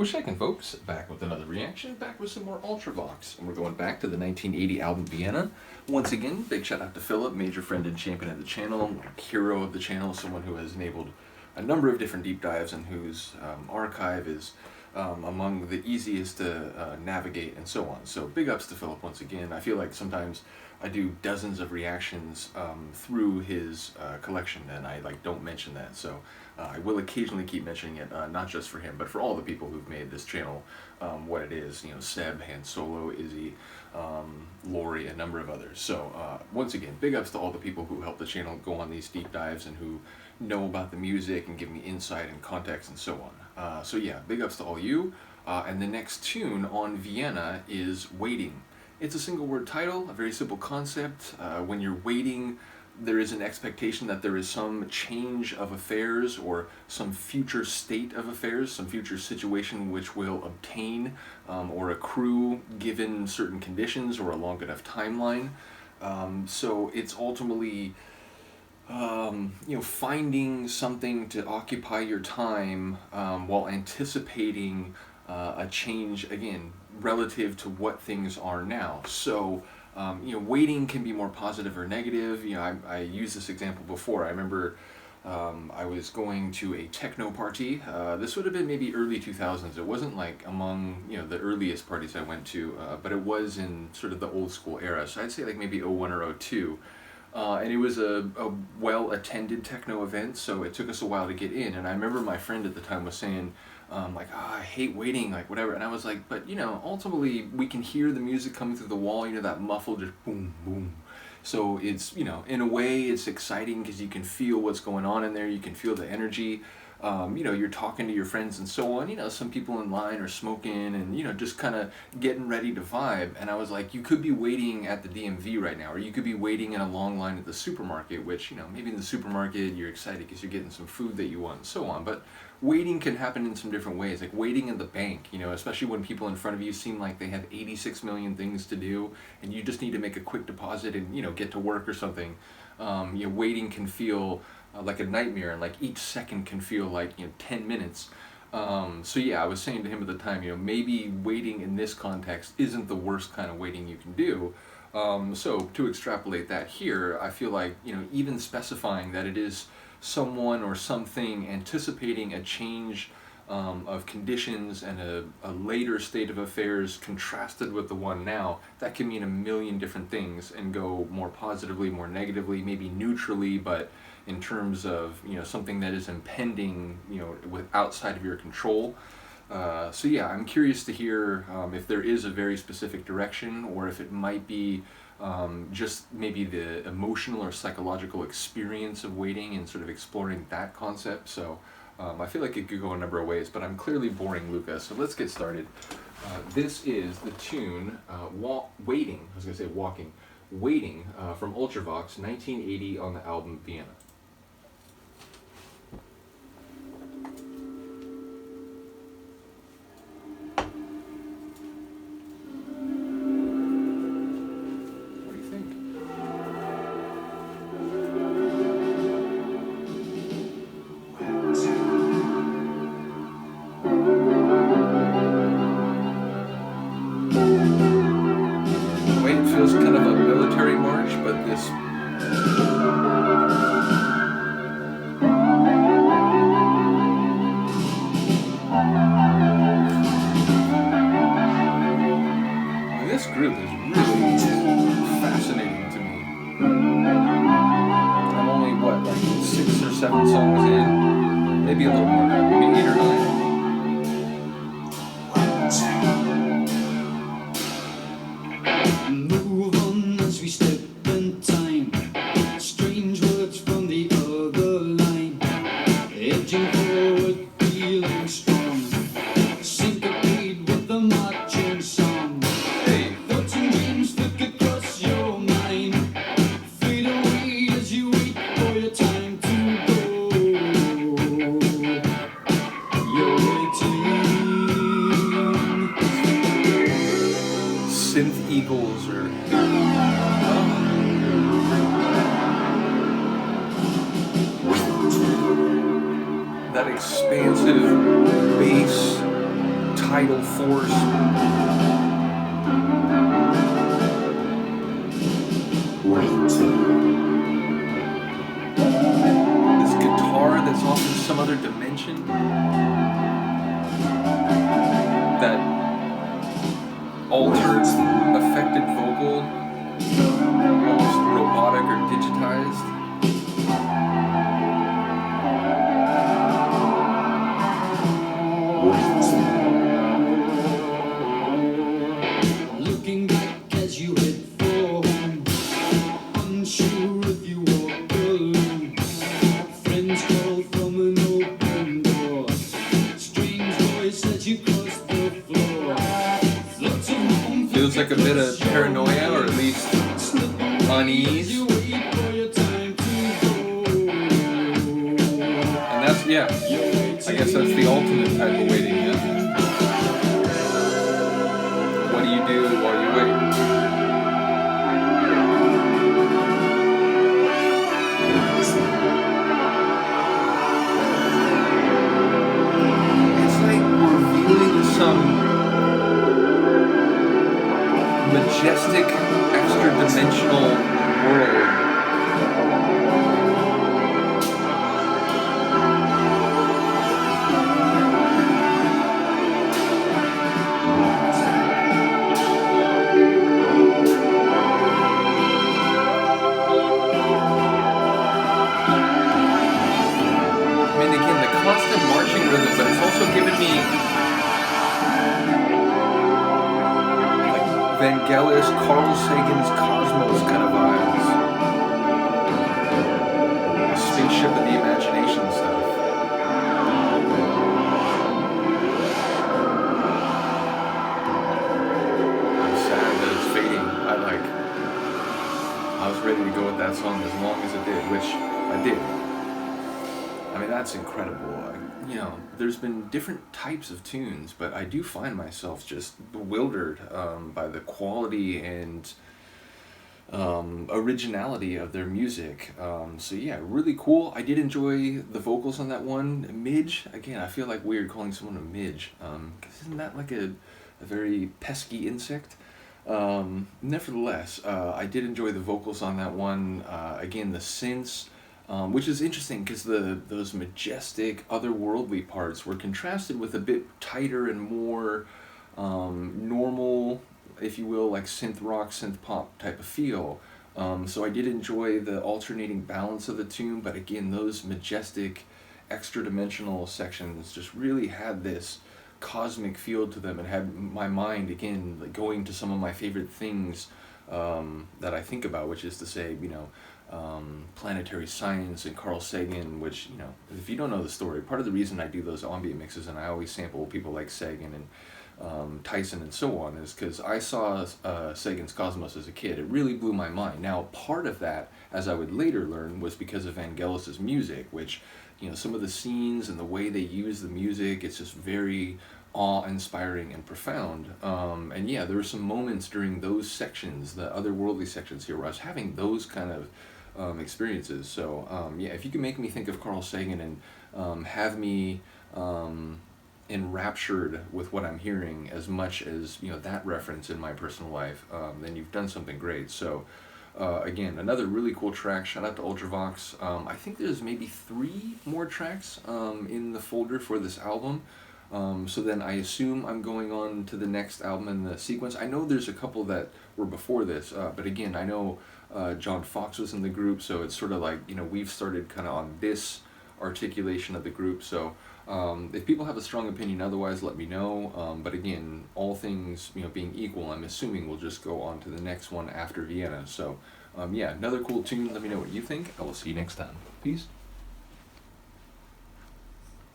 What's shaking, folks? Back with another reaction, back with some more Ultravox. And we're going back to the 1980 album Vienna. Once again, big shout out to Philip, major friend and champion of the channel, hero of the channel, someone who has enabled a number of different deep dives and whose archive is among the easiest to navigate and so on. So big ups to Philip once again. I feel like sometimes I do dozens of reactions through his collection, and I don't mention that. So I will occasionally keep mentioning it, not just for him, but for all the people who've made this channel what it is. You know, Seb, Han Solo, Izzy, Lori, a number of others. So once again, big ups to all the people who help the channel go on these deep dives and who know about the music and give me insight and context and so on. So yeah, big ups to all you. And the next tune on Vienna is Waiting. It's a single word title, a very simple concept. When you're waiting, there is an expectation that there is some change of affairs or some future state of affairs, some future situation which will obtain or accrue given certain conditions or a long enough timeline. So it's ultimately finding something to occupy your time while anticipating a change, again, relative to what things are now. So, waiting can be more positive or negative. I used this example before. I remember I was going to a techno party. This would have been maybe early 2000s. It wasn't like among, the earliest parties I went to, but it was in sort of the old school era. So I'd say like maybe '01 or '02. And it was a well-attended techno event, so it took us a while to get in. And I remember my friend at the time was saying, I hate waiting, whatever. And I was like, but ultimately we can hear the music coming through the wall, that muffled just boom, boom. So it's, in a way it's exciting because you can feel what's going on in there, you can feel the energy. You're talking to your friends and so on. Some people in line are smoking and, just kind of getting ready to vibe. And I was like, you could be waiting at the DMV right now, or you could be waiting in a long line at the supermarket, which, maybe in the supermarket you're excited because you're getting some food that you want and so on. But waiting can happen in some different ways, like waiting in the bank, especially when people in front of you seem like they have 86 million things to do and you just need to make a quick deposit and, get to work or something. Waiting can feel like a nightmare, and like each second can feel like 10 minutes. So yeah, I was saying to him at the time, maybe waiting in this context isn't the worst kind of waiting you can do. So to extrapolate that here, I feel like even specifying that it is someone or something anticipating a change of conditions and a later state of affairs contrasted with the one now, that can mean a million different things and go more positively, more negatively, maybe neutrally, but in terms of something that is impending with outside of your control. So yeah, I'm curious to hear if there is a very specific direction, or if it might be just maybe the emotional or psychological experience of waiting and sort of exploring that concept. So I feel like it could go a number of ways, but I'm clearly boring Lucas, so let's get started. This is the tune Waiting, I was going to say Walking, Waiting from Ultravox, 1980 on the album Vienna. Feels kind of a military march, but this group is really fascinating to me. I'm only like 6 or 7 songs in, maybe a little more, maybe 8 or 9. Synth eagles or that expansive bass tidal force. This guitar that's off in some other dimension. That altered, affected vocal, almost robotic or digitized. Looking back as you head for home, unsure if you walk alone. Friends call from an open door. Strange voice as you cross the floor. Lots of home Feels like a bit of paranoia, or at least unease. you wait for your time to go. And that's, yeah, I guess that's the ultimate type of waiting. Yeah. What do you do while you wait? It's like we're viewing some majestic, extra-dimensional world. I mean, again, the constant marching rhythm, but it's also given me like Vangelis, Carl Sagan's Cosmos kind of vibes. The spaceship of the imagination stuff. I'm sad that it's fading. I was ready to go with that song as long as it did, which I did. I mean, that's incredible. There's been different types of tunes, but I do find myself just bewildered by the quality and originality of their music. So yeah, really cool. I did enjoy the vocals on that one. Midge, again, I feel like weird calling someone a midge, because isn't that like a very pesky insect? Nevertheless, I did enjoy the vocals on that one. Again, the synths, which is interesting because those majestic, otherworldly parts were contrasted with a bit tighter and more normal, if you will, like synth rock, synth pop type of feel. So I did enjoy the alternating balance of the tune, but again, those majestic, extra-dimensional sections just really had this cosmic feel to them and had my mind, again, like going to some of my favorite things that I think about, which is to say, planetary science and Carl Sagan, which, if you don't know the story, part of the reason I do those ambient mixes and I always sample people like Sagan and Tyson and so on is because I saw Sagan's Cosmos as a kid. It really blew my mind. Now, part of that, as I would later learn, was because of Vangelis's music, which, some of the scenes and the way they use the music, it's just very awe-inspiring and profound. And yeah, there were some moments during those sections, the otherworldly sections here, where I was having those kind of experiences. So yeah, if you can make me think of Carl Sagan and have me enraptured with what I'm hearing as much as that reference in my personal life, then you've done something great. So again, another really cool track. Shout out to Ultravox. I think there's maybe 3 more tracks in the folder for this album. So then I assume I'm going on to the next album in the sequence. I know there's a couple that were before this, but again, I know John Fox was in the group, so it's sort of like, we've started kind of on this articulation of the group. So if people have a strong opinion otherwise, let me know. But again, all things being equal, I'm assuming we'll just go on to the next one after Vienna. So yeah, another cool tune. Let me know what you think. I will see you next time. Peace.